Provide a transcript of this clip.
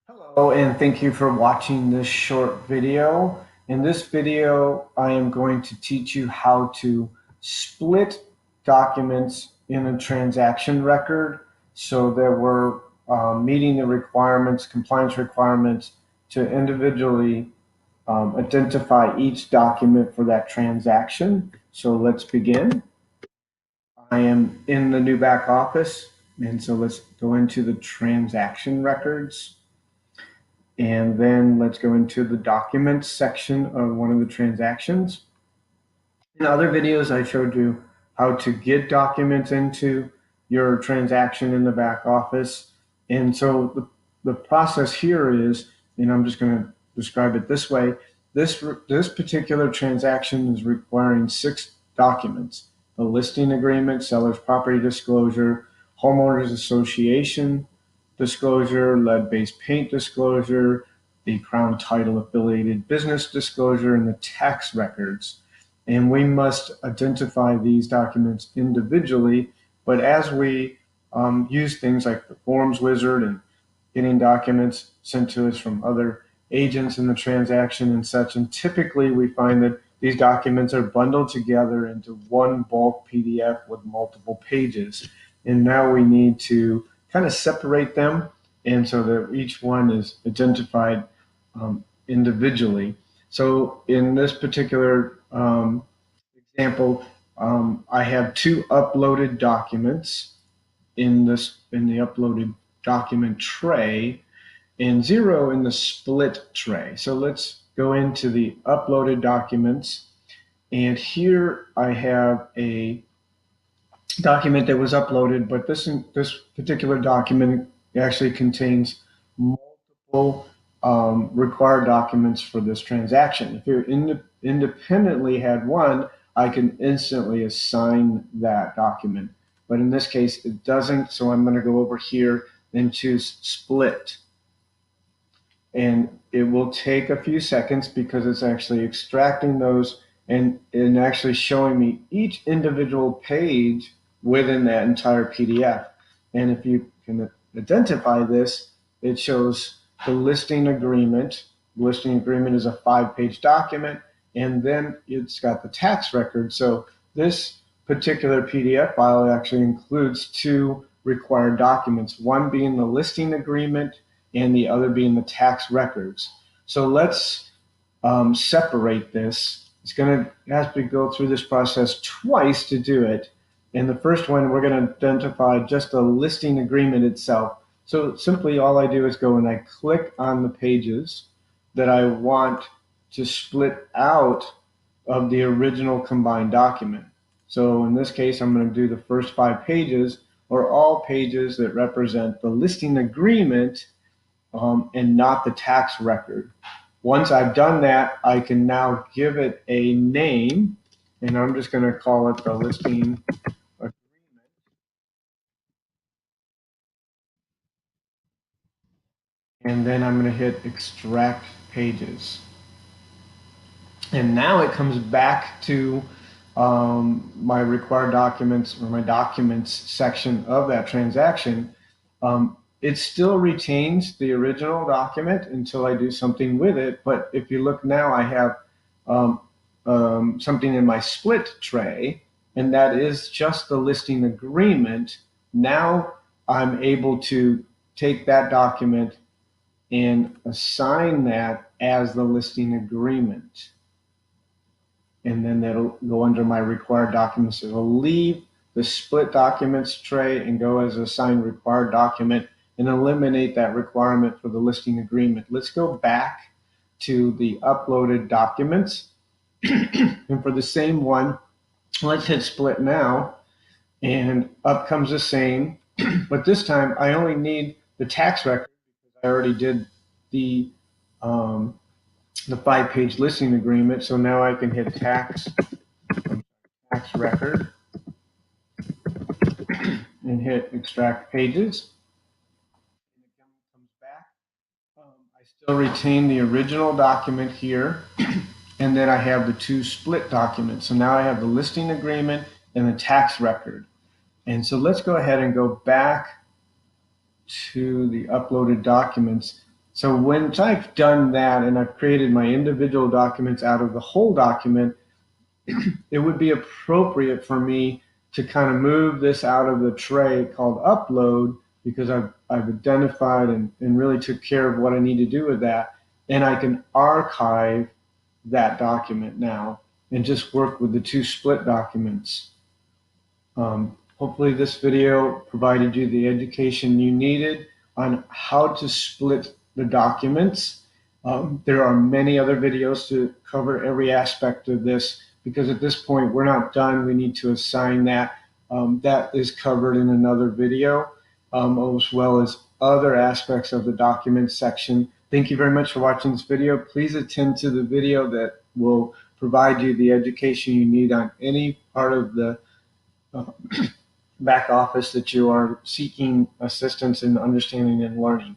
Hello, and thank you for watching this short video. In this video, I am going to teach you how to split documents in a transaction record so that we're meeting the requirements, compliance requirements to individually identify each document for that transaction. So let's begin. I am in the new back office, and so let's go into the transaction records. And then let's go into the documents section of one of the transactions. In other videos, I showed you how to get documents into your transaction in the back office. And so the process here is, and I'm just going to describe it this way, this particular transaction is requiring 6 documents: the listing agreement, seller's property disclosure, homeowners association disclosure, lead-based paint disclosure, the Crown Title affiliated business disclosure, and the tax records. And we must identify these documents individually, but as we use things like the forms wizard and getting documents sent to us from other agents in the transaction and such, and typically we find that these documents are bundled together into one bulk PDF with multiple pages. And now we need to kind of separate them, and so that each one is identified individually. So in this particular example, I have 2 uploaded documents in the uploaded document tray and 0 in the split tray. So let's go into the uploaded documents, and here I have a document that was uploaded, but this particular document actually contains multiple required documents for this transaction. If you independently had one, I can instantly assign that document. But in this case, it doesn't, so I'm going to go over here and choose split. And it will take a few seconds because it's actually extracting those and actually showing me each individual page within that entire PDF. And if you can identify this, it shows the listing agreement. The listing agreement is a 5-page document, and then it's got the tax record. So this particular PDF file actually includes 2 required documents, one being the listing agreement and the other being the tax records. So let's separate this. It's going to have to go through this process twice to do it. In the first one, we're going to identify just the listing agreement itself. So simply all I do is go and I click on the pages that I want to split out of the original combined document. So in this case, I'm going to do the first 5 pages, or all pages that represent the listing agreement and not the tax record. Once I've done that, I can now give it a name, and I'm just going to call it the listing agreement. And then I'm going to hit extract pages. And now it comes back to my required documents, or my documents section of that transaction. It still retains the original document until I do something with it. But if you look now, I have something in my split tray, and that is just the listing agreement. Now I'm able to take that document and assign that as the listing agreement. And then that'll go under my required documents. It'll leave the split documents tray and go as a signed required document and eliminate that requirement for the listing agreement. Let's go back to the uploaded documents. And for the same one, let's hit split now, and up comes the same. But this time I only need the tax record because I already did the 5-page listing agreement. So now I can hit tax record and hit extract pages. And it comes back. I still retain the original document here, and then I have the 2 split documents. So now I have the listing agreement and the tax record. And so let's go ahead and go back to the uploaded documents. So once I've done that and I've created my individual documents out of the whole document, it would be appropriate for me to kind of move this out of the tray called upload, because I've identified and really took care of what I need to do with that. And I can archive that document now and just work with the two split documents. Hopefully this video provided you the education you needed on how to split the documents. There are many other videos to cover every aspect of this, because at this point we're not done. We need to assign that. That is covered in another video, as well as other aspects of the documents section. Thank you very much for watching this video. Please attend to the video that will provide you the education you need on any part of the back office that you are seeking assistance in understanding and learning.